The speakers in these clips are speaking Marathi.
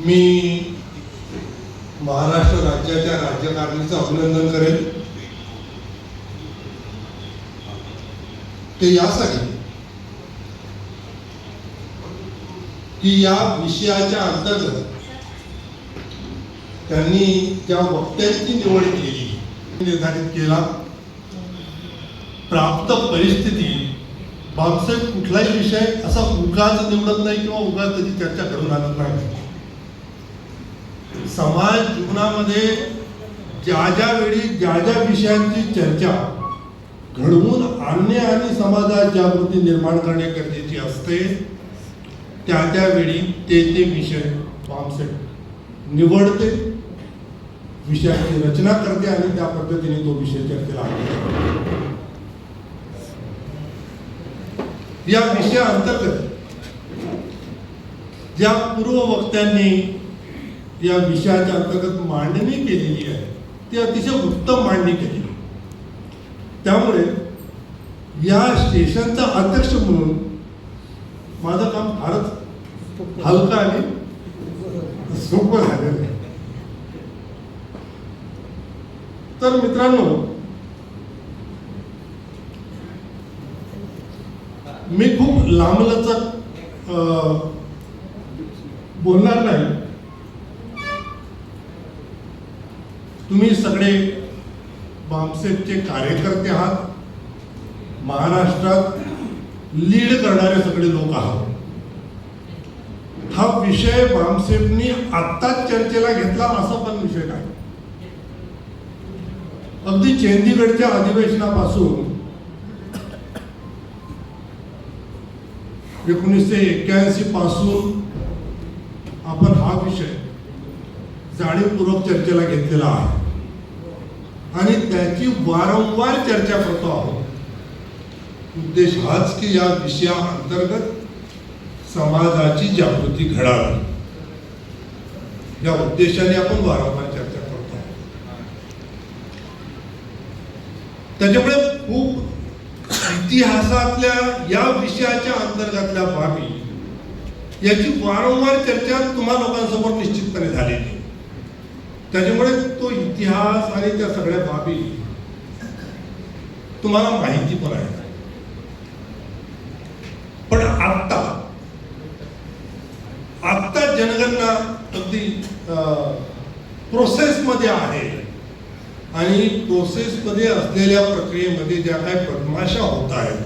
मी महाराष्ट्र राज्याच्या राज्यकारिणीचं अभिनंदन करेन ते यासाठी की या विषयाच्या अंतर्गत त्यांनी ज्या वक्त्यांची निवड केली निर्धारित केला प्राप्त परिस्थिती बाबतीत कुठलाही विषय असा उगाच निवडत नाही किंवा उगाच त्याची चर्चा करून आणत नाही. समाज जीवनामध्ये ज्या ज्या वेळी ज्या ज्या विषयांची चर्चा घडवून आणणे आणि समाजात जागृती निर्माण करणे गरजेची असते त्या त्यावेळी ते विषय बाबतीत निवडते, विषयाची रचना करते आणि त्या पद्धतीने तो विषय चर्चेला आणतो. या विषयाअंतर्गत ज्या पूर्व वक्त्यांनी या विषयाच्या अंतर्गत मांडणी केलेली आहे ती अतिशय उत्तम मांडणी केली. त्यामुळे या स्टेशनचा अध्यक्ष म्हणून माझं काम फारच हलकं आणि सोपं झालेलं आहे. तर मित्रांनो, मी खूप लांबलचक बोलणार नाही. तुम्ही सगळे बामसेफचे कार्यकर्ते आहात, महाराष्ट्रात लीड करणारे सगळे लोक आहात. हा विषय बामसेफनी आत्ताच चर्चेला घेतला असा पण विषय नाही. अगदी चंदीगडच्या अधिवेशनापासून 1981 पासून आपण हा विषय जाणीवपूर्वक चर्चेला घेतलेला आहे आणि त्याची वारंवार चर्चा करतो आहोत. उद्देश हाच की या विषयाअंतर्गत समाजाची जागृती घडावी, या उद्देशाने आपण वारंवार चर्चा करतो आहोत. त्याच्यामुळे खूप इतिहासातल्या या विषयाच्या अंतर्गतल्या बाबी याची वारंवार चर्चा तुम्हा लोकांसमोर निश्चितपणे झालेली. त्याच्यामुळे तो इतिहास आणि त्या सगळ्या बाबी तुम्हाला माहिती पण आहे. पण आत्ता जनगणना अगदी प्रोसेसमध्ये आहे आणि प्रोसेसमध्ये असलेल्या प्रक्रियेमध्ये ज्या काही बदमाशा होत आहेत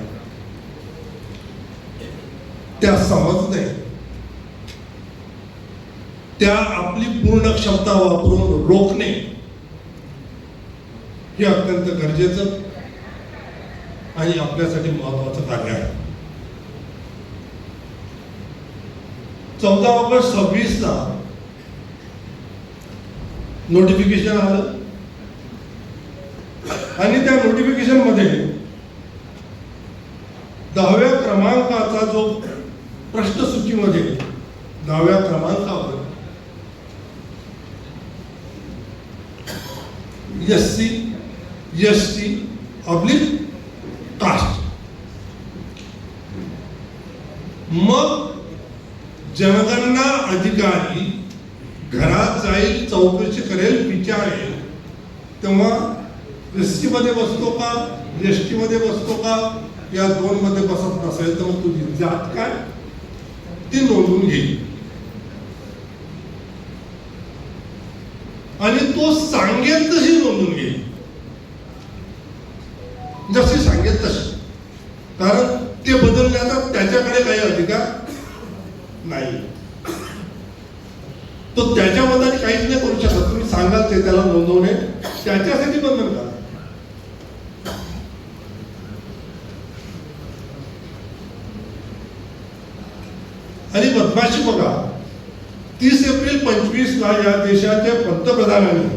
त्या समजणे, त्या आपली पूर्ण क्षमता वापरून रोखणे हे अत्यंत गरजेचं आणि आपल्यासाठी महत्वाचं कार्य आहे. 14 ऑगस्ट 26ला नोटिफिकेशन आलं आणि त्या नोटिफिकेशन मध्ये 10व्या क्रमांकाचा जो प्रश्नसूचीमध्ये 10व्या क्रमांकावर SC ST कास्ट, मग जनगणना अधिकारी घरात जाईल, चौकशी करेल, विचारेल, तेव्हा SC मध्ये बसतो का ST मध्ये बसतो का या 2 मध्ये बसत नसेल तर मग तुझी जात काय ती नोंदवून घेईल आणि तो सांगेल तशी नोंदवून घेईल, जशी सांगेल तशी. कारण ते बदलण्याचा त्याच्याकडे काही अधिकार नाही. तो त्याच्या मताने काहीच नाही करू शकत. तुम्ही सांगाल ते त्याला नोंदवणे त्याच्यासाठी बंधन करा. आणि बदमाशी बघा, 30 एप्रिल 25ला या देशाचे पंतप्रधानांनी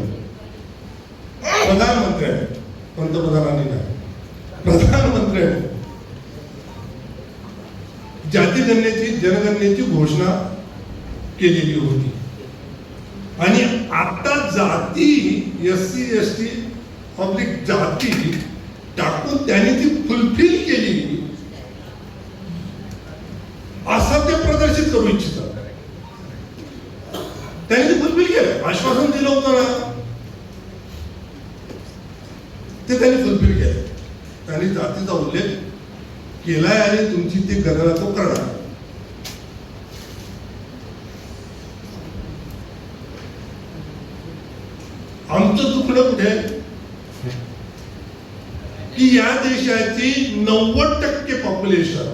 जनगणनेची घोषणा केलेली होती आणि आता जाती SC ST जाती टाकून त्यांनी ती फुलफिल केली असं ते प्रदर्शित करू इच्छितात. आश्वासन दिलं होतं ना ते त्यांनी फुलफिल केलं. त्यांनी जातीचा उल्लेख केलाय आणि तुमची ती गणना तो करणार. आमचं चुकलं कुठे की या देशाची 90% पॉप्युलेशन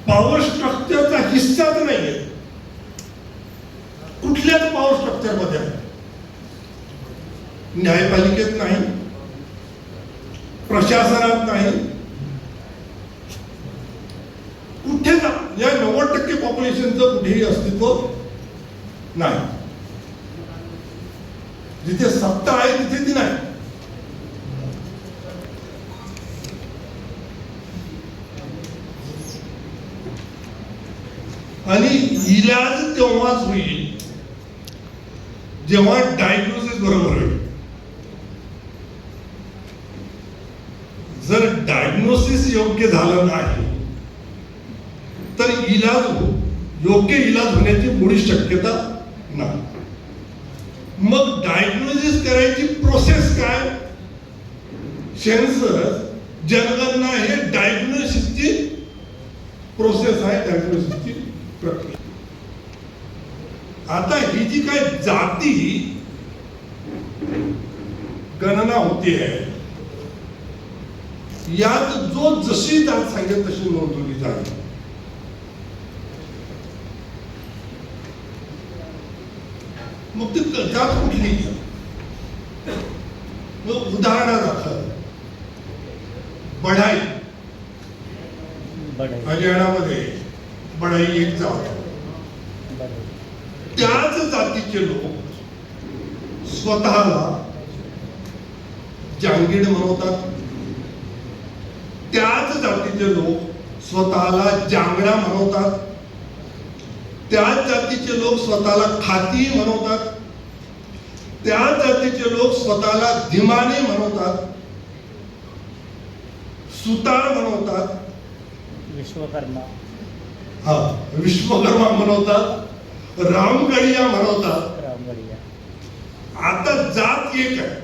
पॉवर स्ट्रक्चरचा हिस्साच नाहीये. कुठल्याच पॉवर स्ट्रक्चर मध्ये न्यायपालिकेत नाही, प्रशासनात नाही, कुठे या 90% पॉप्युलेशनचं कुठेही अस्तित्व नाही. जिथे सत्ता आहे तिथे ती नाही. आणि इलाज तेव्हाच होईल जेव्हा डायग्नोसिस बरोबर होईल. जर डायग्नोसिस योग्य झालं नाही तर योग्य इलाज होण्याची मुळी शक्यता नाही. मग डायग्नोसिस करायची प्रोसेस काय? सेन्सस जनगणना हे डायग्नोसिसची प्रोसेस आहे, डायग्नोसिसची प्रक्रिया. आता ही जी काय जाती गणना होती आहे यात जो जशी जात सांगेल तशी नोंदवली जाईल. मग ती जात कुठली? उदाहरणादाखल बढाई, हरियाणामध्ये बढाई एक जात. त्याच जातीचे लोक स्वतःला जांगीड म्हणवतात, त्याच जातीचे लोक स्वतःला जांगडा म्हणवतात, त्याच जातीचे लोक स्वतःला खाती म्हणवतात, त्याच जातीचे लोक स्वतःला धिमाने म्हणवतात, सुतार म्हणवतात, विश्वकर्मा म्हणवतात, रामगडिया म्हणवतात. आता जात एक आहे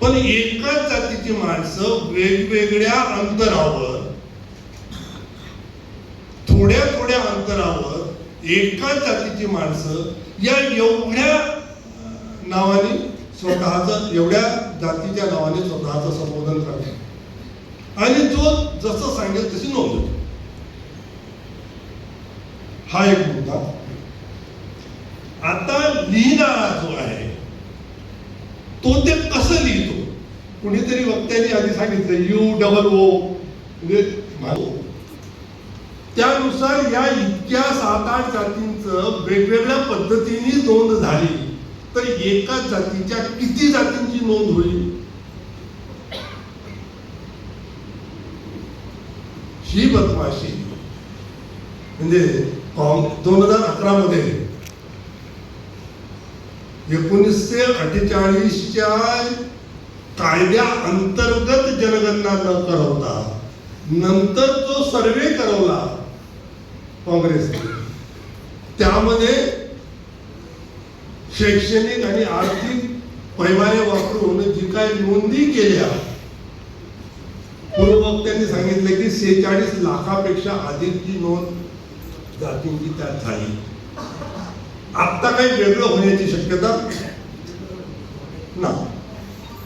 पण एकाच जातीची माणसं वेगवेगळ्या अंतरावर, थोड्या अंतरावर एकाच जातीची माणसं या एवढ्या नावाने स्वतःच, एवढ्या जातीच्या नावाने स्वतःच संबोधन करतात आणि जो जसं सांगेल तशी नोंद होते. हा एक मुद्दा. आता लिहिणारा जो आहे तो ते कसं लिहितो? कुणीतरी वक्त्यांनी आधी सांगितलं UOO म्हणजे त्यानुसार या इतक्या 7-8 जातींचं वेगवेगळ्या पद्धतीने नोंद झाली तर एकाच जातीच्या किती जातींची नोंद होईल? ही बदमाशी म्हणजे 2011 मध्ये 1948च्या कायद्या अंतर्गत जनगणना न करवता नंतर जो सर्वे करवला काँग्रेसने, त्यामध्ये शैक्षणिक आणि आर्थिक पैमाने वापरून जी काही नोंदी केल्या, पूर्ववक्त्यांनी सांगितलं की 46 लाखापेक्षा अधिकची नोंद जातींची त्यात झाली. आता काही वेगळं होण्याची शक्यता नाही.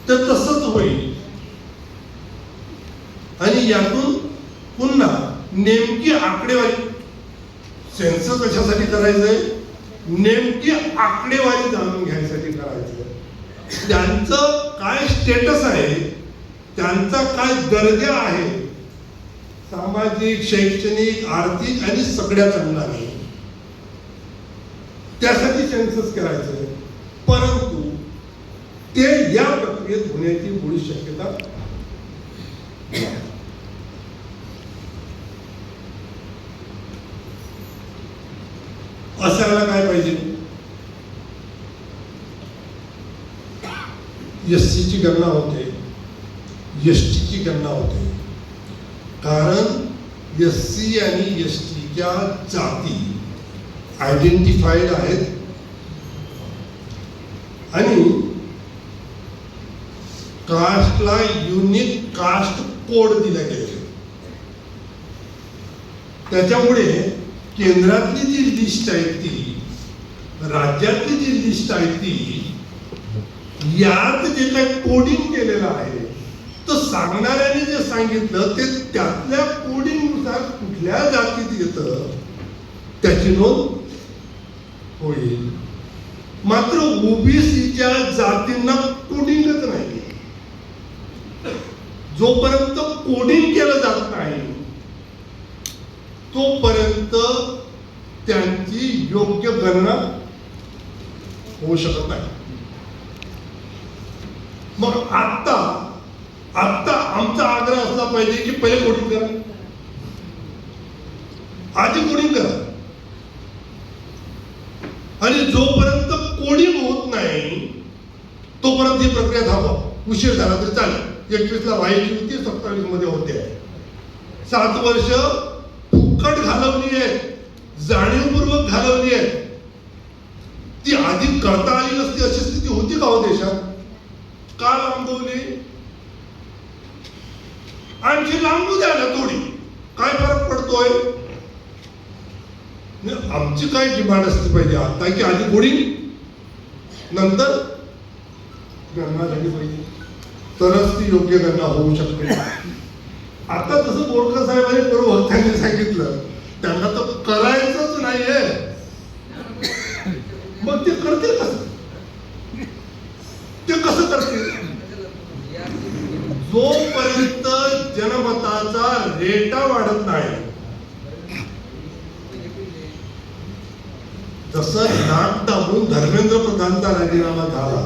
तर तसंच होईल आणि यातून पुन्हा नेमकी आकडेवारी, सेन्सस कशासाठी करायचंय? नेमकी आकडेवारी जाणून घ्यायसाठी करायचंय. त्यांचं काय स्टेटस आहे, त्यांचा काय दर्जा आहे, सामाजिक, शैक्षणिक, आर्थिक आणि सगळ्या अंगाने, त्यासाठी सेन्सस करायचंय. परंतु ते या प्रक्रियेत होण्याची मुळी शक्यता असायला काय पाहिजे? एससीची गणना होते, एसटीची गणना होते. कारण एससी आणि एसटीच्या जाती आयडेंटिफाईड आहेत आणि कास्टला युनिक कास्ट कोड दिला गेले. त्याच्यामुळे केंद्रातली जी लिस्ट आहे ती, राज्यातली जी लिस्ट आहे ती, यात जे काही कोडिंग केलेलं आहे तर सांगणाऱ्याने जे सांगितलं ते त्यातल्या कोडिंगनुसार कुठल्या जातीत येतं त्याची नोंद होईल. मात्र ओबीसीच्या जातींना कोडिंगच नाही. जोपर्यंत कोडिंग केलं जात नाही तोपर्यंत त्यांची योग्य गणना होऊ शकत नाही. मग आता आमचा आग्रह असला पाहिजे की पहिले कोडिंग करा, आधी कोडिंग करा. आणि जोपर्यंत कोडिंग होत नाही तोपर्यंत ही प्रक्रिया थांबवा. उशीर झाला तरी चालेल. 21ला व्हायची होती, 27 मध्ये होते. 7 वर्ष फुकट घालवली आहेत, जाणीवपूर्वक घालवली आहेत. ती आधी करता आली नसती अशी स्थिती होती का हो देशात? का लांबवली? आणखी लांबू द्या ना थोडी, काय फरक पडतोय? आमची काय डिमांड असते पाहिजे आता की आधी कोडिंग नंतर गणना झाली पाहिजे, तरच ती योग्य गणना होऊ शकते. आता जसं बोरकर साहेबांनी बरोबर त्यांनी सांगितलं, त्यांना तर करायचंच नाहीये, मग ते करतील कसं? ते कसं करतील? जोपर्यंत जनमताचा रेटा वाढत नाही, जसं नाक दाबून धर्मेंद्र प्रधानचा राजीनामा झाला,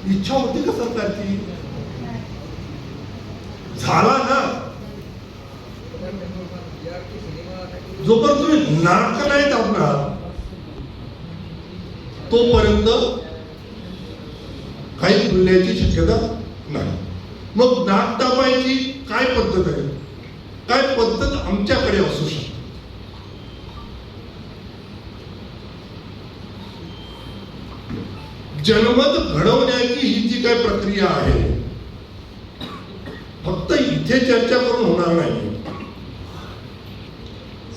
इच्छा होती का सरकारची? झाला ना. जोपर्यंत तुम्ही नाक नाही दाबणार तोपर्यंत काही बोलण्याची शक्यता नाही. मग नाक दाबायची काय पद्धत आहे? काय पद्धत आमच्याकडे असू शकते? जनमत घडवण्याची ही जी काय प्रक्रिया आहे, फक्त इथे चर्चा करून होणार नाही.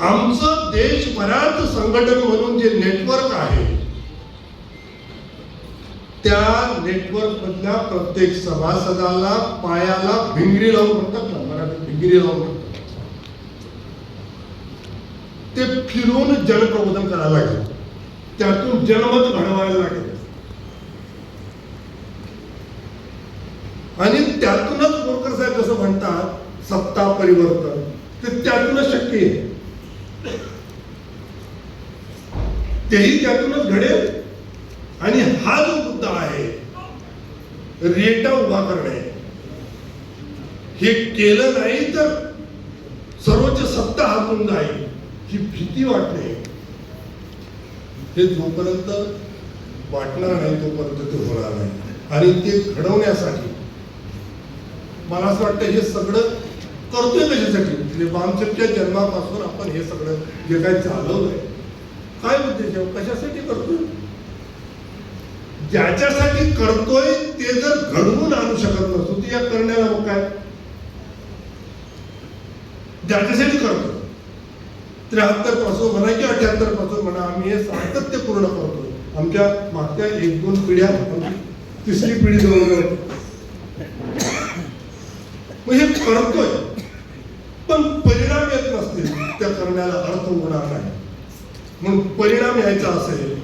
आमचं देशभरात संघटन म्हणून जे नेटवर्क आहे, त्या नेटवर्क मधल्या प्रत्येक सभासदाला पायाला भिंगरी लावून, म्हणतात ना मराठीत भिंगरी लावून म्हणतात, ते फिरून जनप्रबोधन करायला लागेल. त्यातून जनमत घडवायला लागेल. आणि त्यातूनच बोरकर साहेब जसं म्हणतात सत्ता परिवर्तन, ते त्यातूनच शक्य आहे. तेही त्यातूनच घडेल. आणि हा जो मुद्दा आहे रेटा उभा करणे, हे केलं नाही तर सर्वोच्च सत्ता हातून जाईल ही भीती वाटणे, हे जोपर्यंत वाटणार नाही तोपर्यंत ते होणार नाही. आणि ते घडवण्यासाठी मला असं वाटतं हे सगळं करतोय कशासाठी? बामसेपच्या जन्मापासून आपण हे सगळं जे काही चालवलंय, काय उद्देश आहे, कशासाठी करतोय? ज्याच्यासाठी करतोय ते जर घडवून आणू शकत नसतो तर या करण्याला मग काय? ज्याच्यासाठी करतोय 73 पासून म्हणा की 78 पासून म्हणा, आम्ही हे सातत्यपूर्ण करतोय. आमच्या मागच्या 1-2 पिढ्या, तिसरी पिढी जवळ मग हे करतोय, पण परिणाम येत नसतील त्या करण्याला अर्थ होणार नाही. म्हणून परिणाम यायचा असेल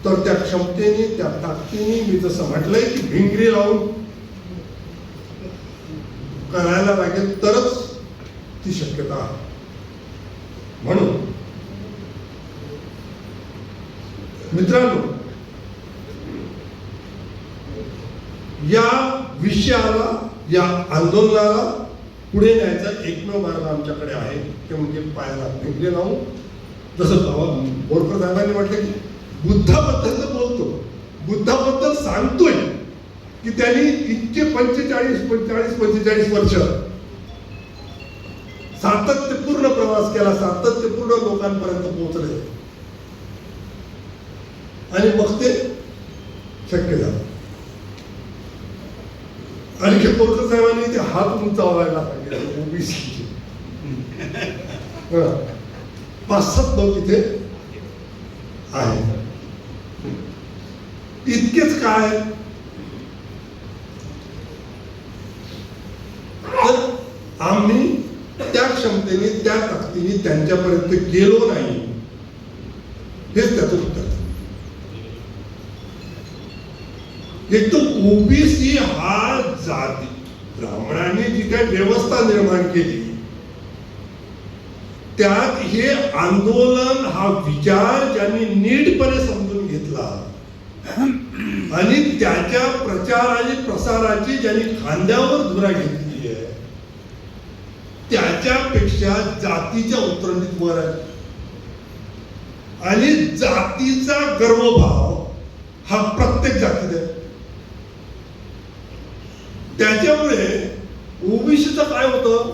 तर त्या क्षमतेने, त्या ताकदीने, मी जसं म्हटलंय की भिंगरी लावून करायला लागेल तरच ती शक्यता आहे. म्हणून मित्रांनो, या विषयाला, या आंदोलनाला पुढे न्यायचा एकमेव मार्ग आमच्याकडे आहे, ते म्हणजे पायाला भिंगरी लावून. जसं बोरकर साहेबांनी म्हटलं की बुद्धाबद्दल बोलतो, बुद्धाबद्दल सांगतोय की त्यांनी इतके 45-45 वर्ष सातत्यपूर्ण प्रवास प्रवास केला, सातत्यपूर्ण लोकांपर्यंत पोहोचले आणि मग ते शक्य झालं. आणि खेपोरकर साहेबांनी ते हात उंचावायला पाहिजे ओबीसीचे 5-7 लोक इथे आहे. इतकेच काय तर आम्ही त्या क्षमतेने त्या ताकदीने त्यांच्यापर्यंत गेलो नाही, हेच त्याचं उत्तर. एक तर ओबीसी हा जाती ब्राह्मणांनी जी काही व्यवस्था निर्माण केली त्यात हे आंदोलन हा विचार ज्यांनी नीटपणे समजून घेतला आणि त्याच्या प्रचार आणि प्रसाराची ज्यांनी खांद्यावर धुरा घेतली आहे त्याच्यापेक्षा जातीच्या उतरणीत वर आहे. आणि जातीचा गर्वभाव हा प्रत्येक जातीत आहे. त्याच्यामुळे ओबीसीचं काय होतं,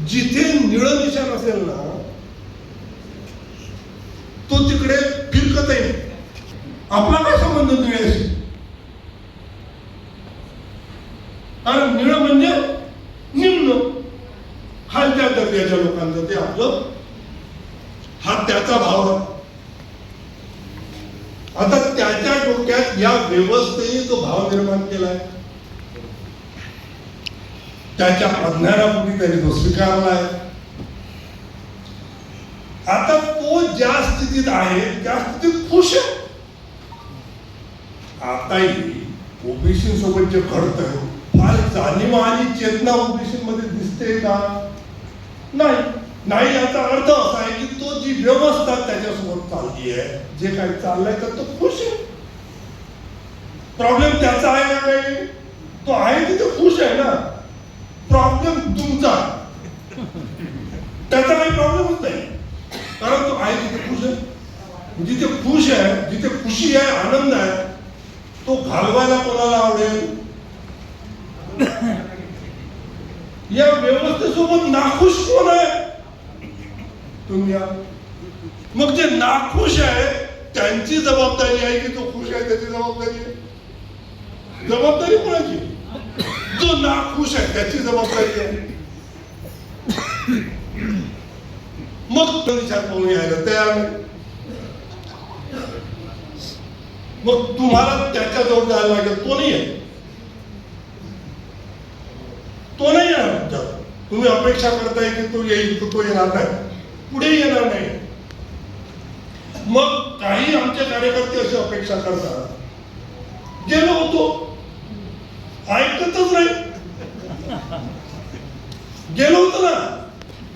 जिथे निळं निशाण असेल ना तो तिकडे फिरकतही नाही. आपला काय संबंध निळ्याशी? कारण निळं म्हणजे निम्न खालच्या दर्जाच्या लोकांचं ते आपलं, हा त्याचा भाव आहे. आता त्याच्या डोक्यात या व्यवस्थेने तो भाव निर्माण केलाय, त्याच्या अज्ञानापोटी त्यांनी तो स्वीकारलाय. आता तो ज्या स्थितीत आहे त्या स्थितीत खुश आहे. आताही ओबीसी सोबत जे घडतंय फार जाणीव आणि चेतना ओबीसी मध्ये दिसते का? नाही. नाही याचा अर्थ असा आहे की तो जी व्यवस्था त्याच्यासोबत चालली आहे, जे काही चाललंय तर तो खुश आहे. प्रॉब्लेम त्याचा आहे ना काही? तो आहे तिथे खुश आहे ना. प्रॉब्लेम तुमचा, त्याचा काही प्रॉब्लेमच नाही, कारण तो आहे तिथे खुश आहे. जिथे खुश आहे, जिथे खुशी आहे, आनंद आहे, तो घालवायला कोणाला आवडेल? या व्यवस्थेसोबत नाखुश कोण आहे? तुम्ही. मग जे नाखुश आहे त्यांची जबाबदारी आहे की तो खुश आहे त्याची जबाबदारी आहे? जबाबदारी कोणाची? जो नाखुश आहे त्याची जबाबदारी आहे. मग तो विचार करून यायला तयार नाही. मग तुम्हाला त्याच्याजवळ जायला लागेल. तो नाही आहे, तो नाही आहे. तुम्ही अपेक्षा करताय की तो येईल, तो येणार नाही, पुढे येणार नाही. मग काही आमचे कार्यकर्ते अशी अपेक्षा करतात, गेलो होतो ऐकतच नाही, गेलो होतो ना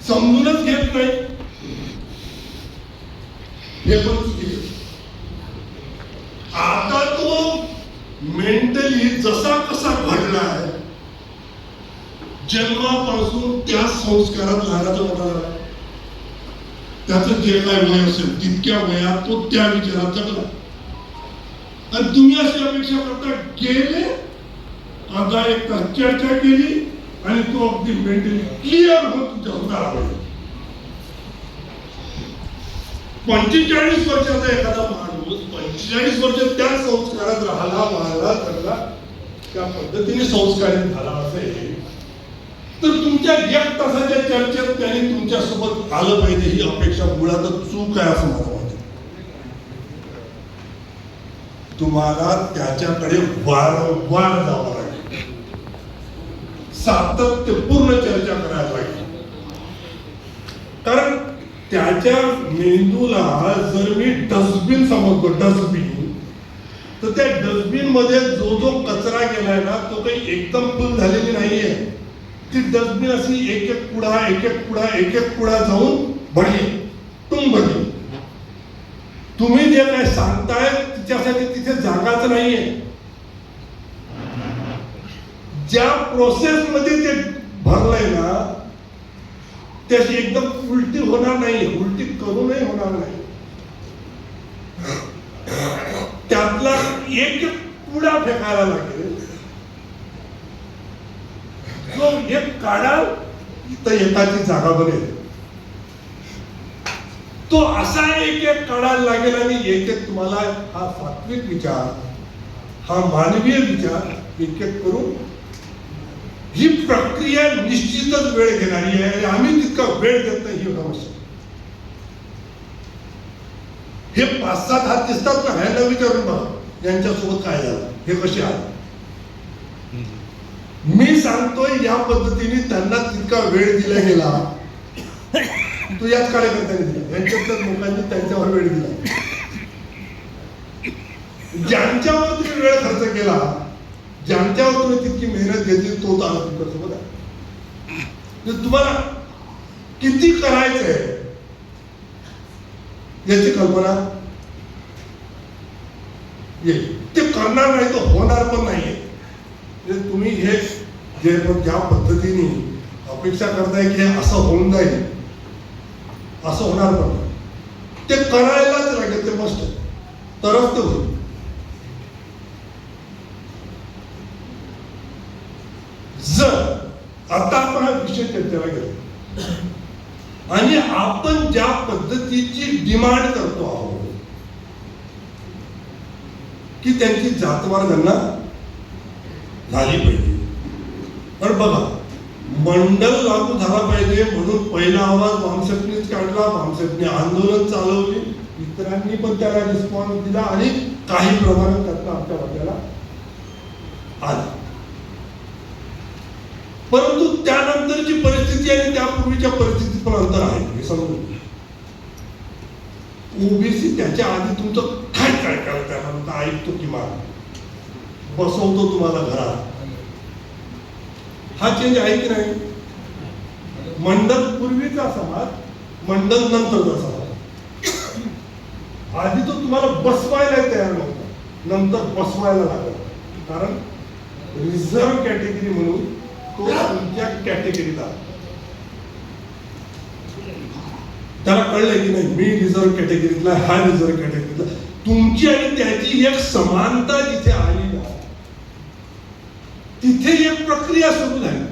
समजूनच घेत नाही. हे पण चुकीचं. आता तो मेंटली जसा कसा घडलाय, जन्मापासून त्या संस्कारात लहानाचा मोठा झाला. त्याचं जे काय वय असेल तितक्या वयात तो त्या विचारात जगला. आणि तुम्ही अशी अपेक्षा करता गेले आता एक तास चर्चा केली आणि तो अगदी मेंटली क्लिअर होत तुमच्या सुद्धा आवडेल. 45 वर्षाचा एखादा माणूस 45 वर्ष त्या संस्कारात राहिला, वाढला, जगला, त्या पद्धतीने संस्कारित झाला असेल तर तुमच्या 1 तासाच्या चर्चेत त्याने तुमच्यासोबत आलं पाहिजे ही अपेक्षा मुळातच चूक आहे असं मला वाटतं. तुम्हाला त्याच्याकडे वारंवार जावं लागेल, सातत्यपूर्ण चर्चा करायला लागेल. कारण त्याच्या मेंदूला जर मी डस्टबिन समजतो, डस्टबिन, तर त्या डस्टबिन मध्ये जो जो कचरा गेलाय ना तो काही एकदम फुल झालेली नाहीये. ती डस्टबिन अशी एक एक पुढा जाऊन भरली, तुम भरली. तुम्ही जे काय सांगताय तिच्यासाठी तिथे जागाच नाहीये. ज्या प्रोसेस मध्ये ते भरलंय ना त्याची एकदम उलटी होणार नाही, उलटी करूनही होणार नाही. त्यातला एक पुडा फेकायला लागेल. जो एक काढाल तर एकाची जागा बनेल. तो असा एक एक काढायला लागेल आणि एक एक तुम्हाला हा सात्विक विचार, हा मानवीय विचार एक एक करून ही प्रक्रिया निश्चितच वेळ घेणारी आहे आणि आम्ही तितका वेळ देत नाही ही समस्या. हे 5-7 हात दिसतात ना, ह्यांना विचारून बघा यांच्यासोबत काय झालं, हे कसे आले. मी सांगतोय या पद्धतीने त्यांना तितका वेळ दिला गेला, तो याच कार्यकर्त्यांनी दिला, यांच्यातल्या लोकांनी त्यांच्यावर वेळ दिला. ज्यांच्यावर तुम्ही वेळ खर्च केला, ज्यांच्यावर तुम्ही तितकी मेहनत घेतली, तो आला तुमच्यासोबत आहे. तुम्हाला किती करायचंय याची कल्पना येईल. ते करणार नाही तर होणार पण नाहीये. तुम्ही हे जे ज्या पद्धतीने अपेक्षा करताय की हे असं होऊन जाईल, असं होणार पण नाही. ते करायलाच लागेल, ते मस्त तरच ते होईल. जर आता आपण हा विषय चर्चेला गेलो आणि आपण ज्या पद्धतीची डिमांड करतो आहोत की त्यांची जातवार गणना झाली पाहिजे, पण बघा मंडल लागू झाला पाहिजे म्हणून पहिला आवाज भामसेपनीच काढला, भामसेपने आंदोलन चालवली, इतरांनी पण त्याला रिस्पॉन्स दिला आणि काही प्रमाणात त्यातला आमच्या वाट्याला आला. परंतु त्यानंतरची परिस्थिती आणि त्यापूर्वीच्या परिस्थितीत पण अंतर आहे हे समजून. ओबीसी त्याच्या आधी तुमचं काय काय करत ऐकतो किमान, बसवतो तुम्हाला घरात, हा चेंज आहे की नाही. मंडल पूर्वीचा समाज, मंडल नंतरचा समाज. आधी तो तुम्हाला बसवायला तयार नव्हता, नंतर बसवायला लागला. कारण रिझर्व कॅटेगरी म्हणून तो तुमच्या कॅटेगरीत आला. त्याला कळलंय की नाही मी रिझर्व कॅटेगरीतला, हा रिझर्व कॅटेगरीतला. तुमची आणि त्याची एक समानता जिथे आली ना, तिथे एक प्रक्रिया सुरू झाली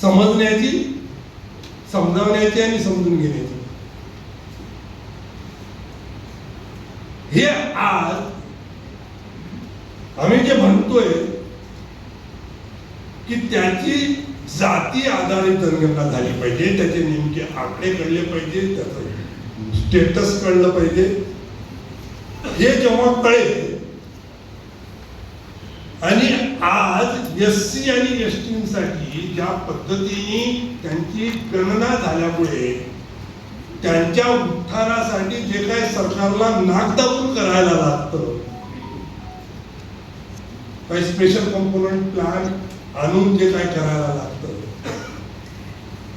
समजण्याची, समजावण्याची आणि समजून घेण्याची. हे आज आम्ही जे म्हणतोय की त्याची जाती आधारित जनगणना झाली पाहिजे, त्याचे नेमके आकडे कळले पाहिजे, त्याचं स्टेटस कळलं पाहिजे. हे जेव्हा कळेल आणि आज एससी आणि एसटीसाठी ज्या पद्धतीने त्यांची गणना झाल्यामुळे त्यांच्या उत्थानासाठी जे काही सरकारला नाकदाबून करायला लागतं, काही स्पेशल कंपोनंट प्लॅन आणून जे काय करायला लागतं,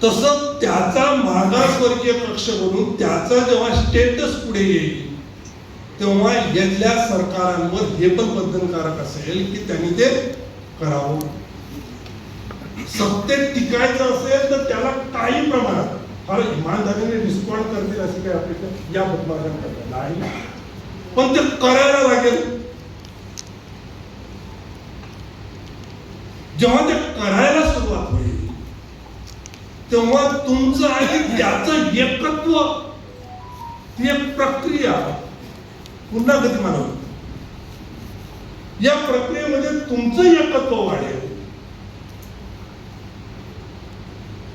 तसं त्याचा मागासवर्गीय पक्ष म्हणून त्याचा जेव्हा स्टेटस पुढे येईल तेव्हा यातल्या सरकारांवर हे पण बंधनकारक असेल की त्यांनी ते करावं. सत्तेत टिकायचं असेल तर त्याला काही प्रमाणात फार इमानदारीने रिस्पॉन्ड करतील अशी काही अपेक्षा या बदमाशांकडे नाही, पण ते करायला लागेल. जेव्हा ते करायला सुरुवात होईल तेव्हा तुमचं आणि त्याचं एकत्व, ती एक प्रक्रिया पुन्हा गतिमान होईल. या प्रक्रियेमध्ये तुमचं एकत्व वाढेल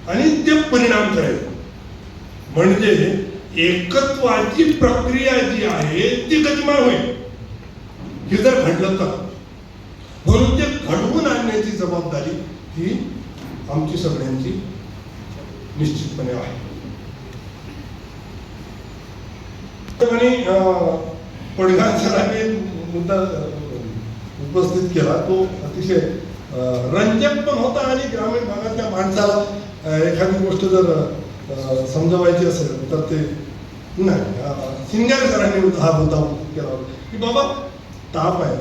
आणि ते परिणाम करेल. म्हणजे एकत्वाची प्रक्रिया जी आहे ती गतिमान होईल. हे जर घडलं तर, म्हणून ते घडवून आणण्याची जबाबदारी ही आमची सगळ्यांची निश्चितपणे आहे. आणि पडघा सरांनी मुद्दा उपस्थित केला, तो अतिशय रंजक पण होता आणि ग्रामीण भागातल्या माणसाला एखादी गोष्ट जर समजवायची असेल तर ते नाही. सिंगारे सरांनी हा मुद्दा केला की बाबा ताप आहे,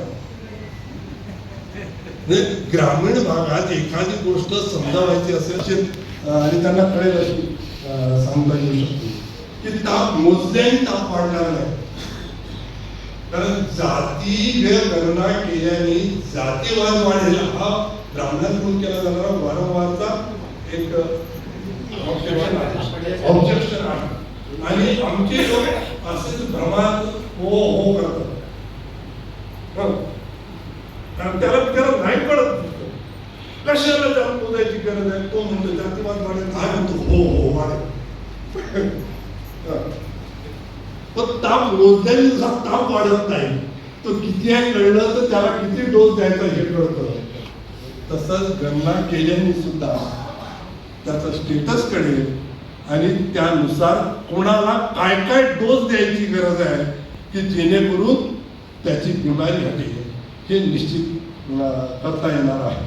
ग्रामीण भागात एखादी गोष्ट समजावायची असेल आणि त्यांना कळेल अशी सांगता येऊ शकते की ताप मोजल्याने ताप वाढणार नाही. कारण जाती गणना केल्याने जातीवाद वाढेल हा ब्राह्मणाकडून केला जाणारा वारंवारचा एक ऑब्जेक्शन आहे आणि आमचे लोक असेच भ्रमात हो हो करतात. कारण त्याला नाही कळत कशाला जाऊन मोजायची गरज आहे. तो म्हणतो जातीवाद वाढेल, काय म्हणतो हो हो वाढेल. पण ताप मोजल्याने जसा ताप वाढत नाही, तो किती आहे कळलं तर त्याला किती डोस द्यायचा हे कळतं. तसंच गणना केल्याने सुद्धा त्याचा स्टेटस कळेल आणि त्यानुसार कोणाला काय काय डोस द्यायची गरज आहे की जेणेकरून त्याची बिमारी हटेल हे निश्चित करता येणार आहे.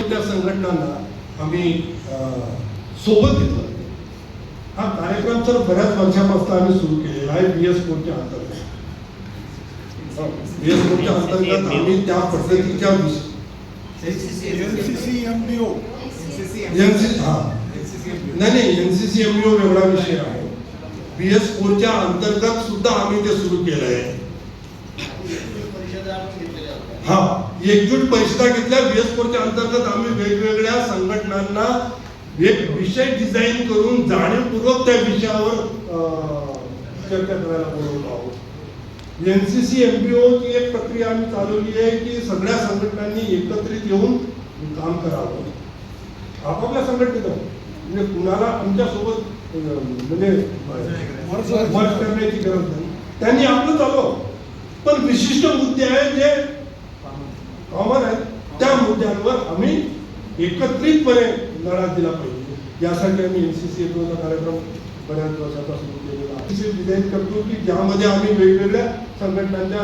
त्या संघटनांना आम्ही सोबत घेतलं. हा कार्यक्रम तर बऱ्याच वर्षापासून आम्ही सुरू केलेला आहे BS कोडच्या अंतर्गत. BS कोडच्या अंतर्गत आम्ही त्या पद्धतीच्या NCC MBO वेगळा विषय आहे. BS कोडच्या अंतर्गत सुद्धा आम्ही ते सुरू केलं आहे. हा एकजूट परिषदा घेतल्या BS कोडच्या अंतर्गत. आम्ही वेगवेगळ्या संघटनांना एक विषय डिझाईन करून जाणीवपूर्वक त्या विषयावर चर्चा करायला बोलवतो आहोत. NCC MBO ची एक प्रक्रिया आम्ही चालवली आहे की सगळ्या संघटनांनी एकत्रित येऊन काम करावं आपापल्या संघटनेत. म्हणजे कुणाला आमच्या सोबत म्हणजे वर्क करण्याची गरज नाही. त्यांनी आपलं चालव, पण विशिष्ट मुद्दे आहेत जे कॉमन आहेत त्या मुद्द्यांवर आम्ही एकत्रितपणे लढा दिला पाहिजे. यासाठी आम्ही NCC MBO चा कार्यक्रम बऱ्याच वर्षाचा सुरू केलेला आहे. डिझाईन करतो की ज्यामध्ये आम्ही वेगवेगळ्या संघटनांच्या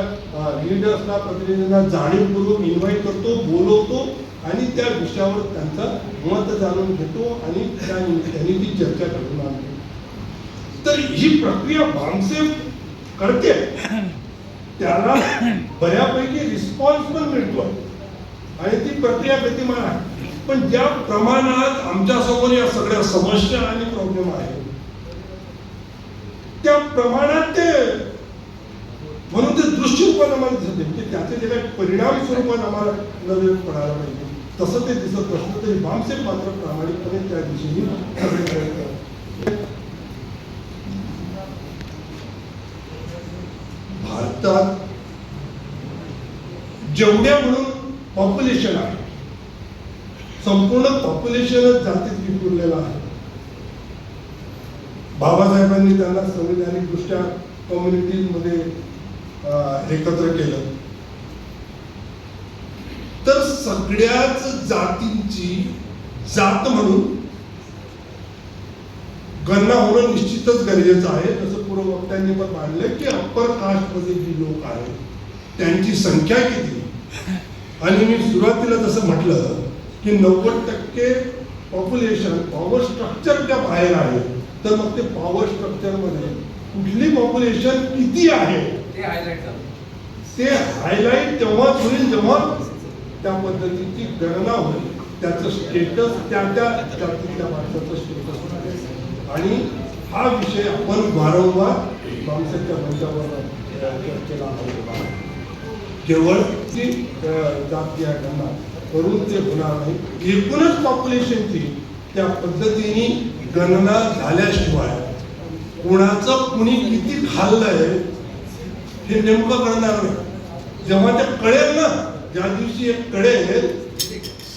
लीडर्सला प्रतिनिधींना जाणीवपूर्वक इन्व्हाइट करतो, बोलवतो आणि त्या विषयावर त्यांचं मत जाणून घेतो आणि त्या निमित्ताने ती चर्चा करून आणतो. तर ही प्रक्रिया भामसेफ करते, त्याला बऱ्यापैकी रिस्पॉन्स पण मिळतो आणि ती प्रक्रिया गतिमान आहे. पण ज्या प्रमाणात आमच्यासमोर या सगळ्या समस्या आणि प्रॉब्लेम आहेत त्या प्रमाणात ते म्हणून ते दृष्टीरूपात आम्हाला दिसत नाही की त्याचे जे काही परिणाम स्वरूपात आम्हाला नजरेत पडायला पाहिजे तसं ते दिसत नसलं तरी भामसेफ मात्र प्रामाणिकपणे त्या दिशेने सगळे प्रयत्न. भारतात जेवढ्या म्हणून पॉप्युलेशन आहे, संपूर्ण पॉप्युलेशनच जातीत विखुरलेलं आहे. बाबासाहेबांनी त्यांना संविधानिक दृष्ट्या कम्युनिटीज मध्ये एकत्र केलं. तर सगळ्याच जातींची जात म्हणून गणना होणं निश्चितच गरजेचं आहे. जसं पूर्व वक्त्यांनी पण मांडलं की अप्पर कास्ट मध्ये जी लोक आहेत त्यांची संख्या किती, आणि मी सुरुवातीला जसं म्हटलं की 90% पॉप्युलेशन पॉवर स्ट्रक्चरच्या बाहेर आहे. तर मग ते पॉवर स्ट्रक्चर मध्ये कुठली पॉप्युलेशन किती आहे ते हायलाइट तेव्हाच होईल जेव्हा त्या पद्धतीची गणना होईल. त्याचं स्टेटस त्या त्या जातीच्या माणसाचं स्टेटस होईल. आणि हा विषय आपण वारंवार माणसाच्या मंचावर चर्चेला आणला. केवळ ती जातीय गणना करून ते होणार नाही. एकूणच पॉप्युलेशनची त्या पद्धतीने गणना झाल्याशिवाय कोणाचं कुणी किती खाल्लंय हे नेमकं कळणार नाही. जेव्हा ते कळेल ना, ज्या दिवशी एक कळेल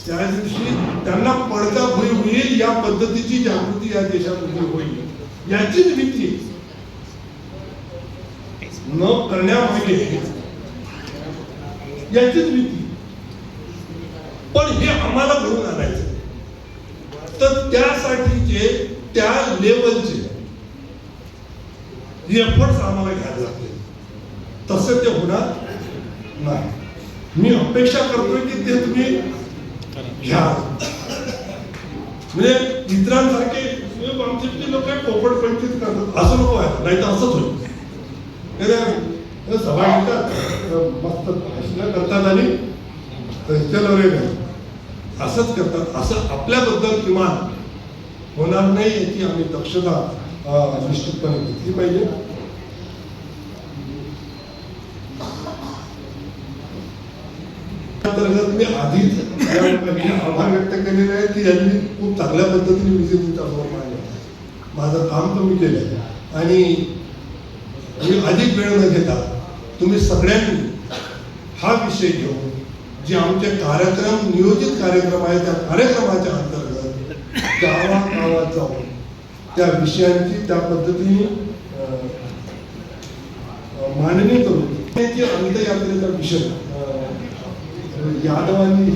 त्या दिवशी त्यांना पडदा भुई होईल. या पद्धतीची जागृती या देशामध्ये होईल याचीच भीती न करण्यामागे याचीच भीती. पण हे आम्हाला घडून आणायचं तर त्यासाठीचे त्या लेवलचे एफर्ट्स आम्हाला घ्यायला लागतील. तसं ते होणार नाही. मी अपेक्षा करतोय की ते तुम्ही घ्या. म्हणजे इतरांसारखे आमचे लोक पोपट पंचित करतात असं नको आहे. नाही तर असंच होईल. सभा घेतात, मस्त भाषण करतात आणि असंच करतात. असं आपल्याबद्दल किमान होणार नाही याची आम्ही दक्षता निश्चितपणे घेतली पाहिजे. अंतर्गत मी आधीच या लोकांचे आभार व्यक्त केलेले आहेत की यांनी खूप चांगल्या पद्धतीने विषय तुमच्यासमोर मांडला. माझं काम तुम्ही केलं आणि मी अधिक वेळ न घेता तुम्ही सगळ्यांनी हा विषय घेऊन जे आमचे कार्यक्रम नियोजित कार्यक्रम आहे त्या कार्यक्रमाच्या अंतर्गत गावागावात जाऊन त्या विषयांची त्या पद्धतीने मांडणी करून अंतयात्रेचा विषय यादवांनी